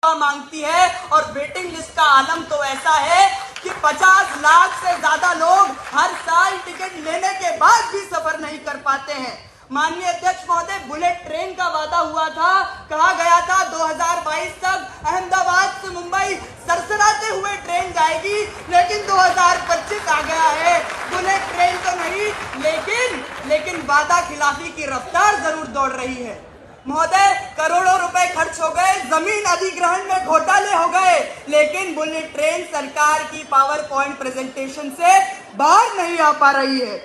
मांगती है और वेटिंग लिस्ट का आलम तो ऐसा है कि 50 लाख से ज्यादा लोग हर साल टिकट लेने के बाद भी सफर नहीं कर पाते हैं। माननीय अध्यक्ष महोदय, बुलेट ट्रेन का वादा हुआ था, कहा गया था 2022 तक अहमदाबाद से मुंबई सरसराते हुए ट्रेन जाएगी, लेकिन 2025 आ गया है। बुलेट ट्रेन तो नहीं, लेकिन वादा खिलाफी की रफ्तार जरूर दौड़ रही है। महोदय, करोड़ों रुपए खर्च हो गए, जमीन अधिग्रहण में घोटाले हो गए, लेकिन बुलेट ट्रेन सरकार की पावर पॉइंट प्रेजेंटेशन से बाहर नहीं आ पा रही है।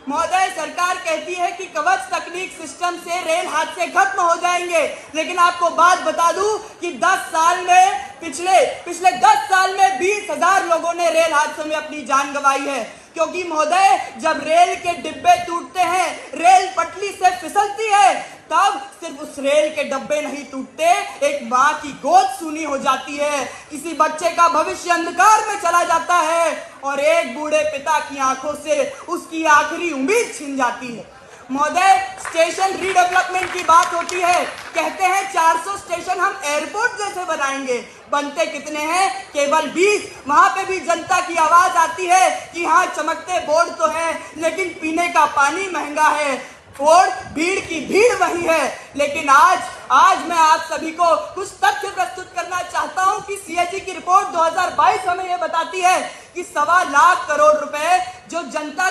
महोदय, सरकार कहती है कि कवच तकनीक सिस्टम से रेल हादसे खत्म हो जाएंगे, लेकिन आपको बात बता दूं कि 10 साल में पिछले 10 साल में 20,000 लोगों ने रेल हादसों में अपनी जान गंवाई है। क्योंकि महोदय, जब रेल के डिब्बे टूटते हैं, रेल पटरी से फिसलती है, तब सिर्फ उस रेल के डब्बे नहीं टूटते, एक माँ की गोद सूनी हो जाती है, किसी बच्चे का भविष्य अंधकार में चला जाता है और एक बूढ़े पिता की आंखों से उसकी आखिरी उम्मीद छिन जाती है। महोदय, स्टेशन रीडेवलपमेंट की बात होती है, कहते हैं 400 स्टेशन हम एयरपोर्ट जैसे बनाएंगे, बनते कितने हैं? केवल 20। वहां पे भी जनता की आवाज आती है कि हाँ, चमकते बोर्ड तो है, लेकिन पीने का पानी महंगा है और भीड़ की भीड़ वही है। लेकिन आज मैं आप सभी को कुछ तथ्य प्रस्तुत करना चाहता हूं कि सीएजी की रिपोर्ट 2022 हमें यह बताती है कि 1.25 लाख करोड़ रुपए जो जनता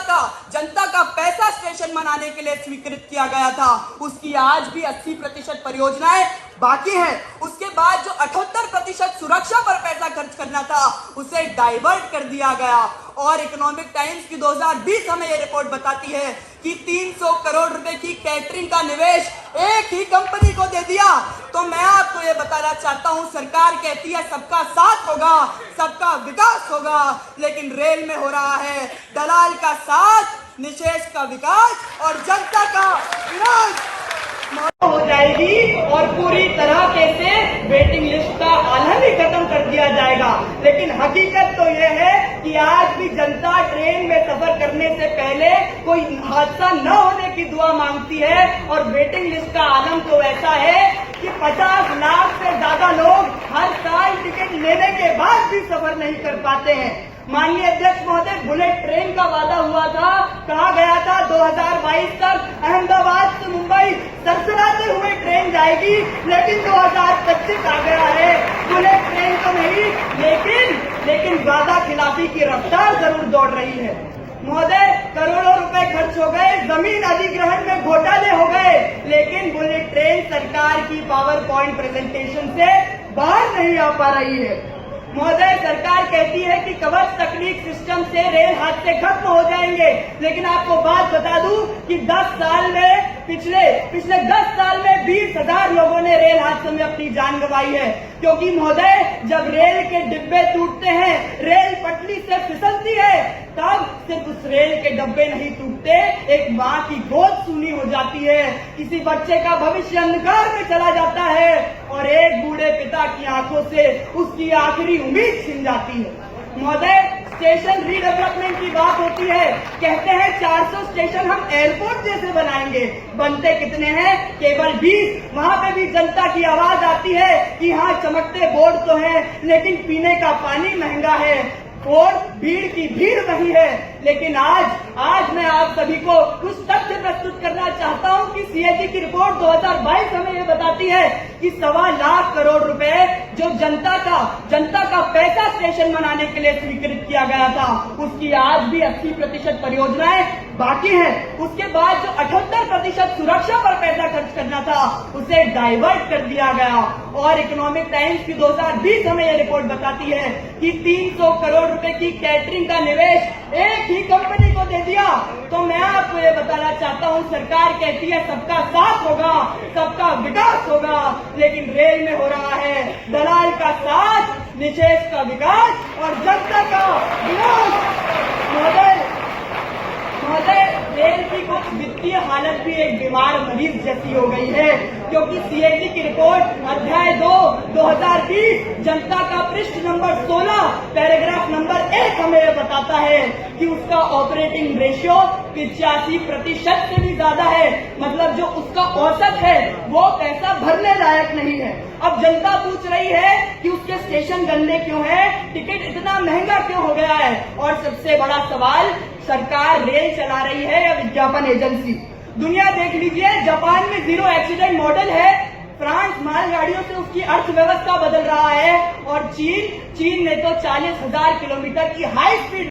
का पैसा स्टेशन बनाने के लिए स्वीकृत किया गया था, उसकी आज भी 80% परियोजनाएं बाकी हैं। उसके बाद जो 78% सुरक्षा पर पैसा खर्च करना था, उसे डाइवर्ट कर दिया गया। और इकोनॉमिक टाइम्स की 2020 हमें यह रिपोर्ट बताती है कि 300 करोड़ रुपए की कैटरिंग का निवेश एक ही कंपनी को दे दिया। तो मैं आपको ये बताना चाहता हूं, सरकार कहती है सबका साथ होगा, सबका विकास होगा, लेकिन रेल में हो रहा है दलाल का साथ, निषेध का विकास और जनता का विनाश हो जाएगी और पूरी तरह से वेटिंग लिस्ट का आलम ही खत्म कर दिया जाएगा। लेकिन हकीकत तो यह है कि आज भी जनता ट्रेन में सफर करने से पहले कोई हादसा न होने की दुआ मांगती है और वेटिंग लिस्ट का आलम तो ऐसा है कि 50 लाख से ज्यादा लोग हर साल टिकट लेने के बाद भी सफर नहीं कर पाते हैं। माननीय अध्यक्ष महोदय, बुलेट ट्रेन का वादा हुआ था, कहा गया था 2022 तक अहमदाबाद से मुंबई सरसराते हुए ट्रेन जाएगी, लेकिन 2025 आ गया है। बुलेट ट्रेन तो नहीं, लेकिन वादा खिलाफी की रफ्तार जरूर दौड़ रही है। महोदय, करोड़ों रुपए खर्च हो गए, जमीन अधिग्रहण में घोटाले हो गए, लेकिन बुलेट ट्रेन सरकार की पावर पॉइंट प्रेजेंटेशन से बाहर नहीं आ पा रही है। महोदय, सरकार कहती है कि कवच तकनीक सिस्टम से रेल हादसे खत्म हो जाएंगे, लेकिन आपको बात बता दूं कि 10 साल में पिछले 10 साल में 20,000 लोगों ने रेल हादसों में अपनी जान गंवाई है। क्योंकि महोदय, जब रेल के डिब्बे टूटते हैं, रेल पटरी से फिसलती है, तब सिर्फ उस रेल के डब्बे नहीं टूटते, एक माँ की गोद सूनी हो जाती है, किसी बच्चे का भविष्य अंधकार में चला जाता है और एक बूढ़े पिता की आंखों से उसकी आखिरी उम्मीद छिन जाती है। महोदय, स्टेशन रीडेवलपमेंट की बात होती है, कहते हैं 400 स्टेशन हम एयरपोर्ट जैसे बनाएंगे, बनते कितने हैं? केवल 20। वहां पे भी जनता की आवाज आती है कि हाँ, चमकते बोर्ड तो है, लेकिन पीने का पानी महंगा है और भीड़ की भीड़ वही है। लेकिन आज मैं आप सभी को कुछ तथ्य प्रस्तुत करना चाहता हूं कि सीएजी की रिपोर्ट 2022 हमें यह बताती है कि 1.25 लाख करोड़ रुपए जो जनता का पैसा स्टेशन बनाने के लिए स्वीकृत किया गया था, उसकी आज भी 80% परियोजनाएं बाकी हैं। उसके बाद जो 78% सुरक्षा पर पैसा खर्च करना था, उसे डाइवर्ट कर दिया गया। और इकोनॉमिक टाइम्स की 2020 हमें यह रिपोर्ट बताती है कि 300 करोड़ रुपए की कैटरिंग का निवेश एक ही कंपनी को दे दिया। तो मैं आपको ये बताना चाहता हूँ, सरकार कहती है सबका साथ होगा, सबका विकास होगा, लेकिन रेल में हो रहा है दलाल का साथ, निषेध का विकास और जनता का विनाश। महोदय, रेल की कुछ वित्तीय हालत भी एक बीमार मरीज जैसी हो गई है, क्योंकि सीएजी की रिपोर्ट अध्याय 2 2020 जनता का पृष्ठ नंबर 16 पैराग्राफ नंबर 1 हमें यह बताता है कि उसका ऑपरेटिंग रेशियो 85% से भी ज्यादा है। मतलब जो उसका औसत है वो पैसा भरने लायक नहीं है। अब जनता पूछ रही है स्टेशन गंदे क्यों है, टिकट इतना महंगा क्यों हो गया है, और सबसे बड़ा सवाल, सरकार रेल चला रही है या विज्ञापन एजेंसी। दुनिया देख लीजिए, जापान में 0 एक्सीडेंट मॉडल है, फ्रांस मालगाड़ियों से उसकी अर्थव्यवस्था बदल रहा है, और चीन ने तो 40,000 किलोमीटर की हाई स्पीड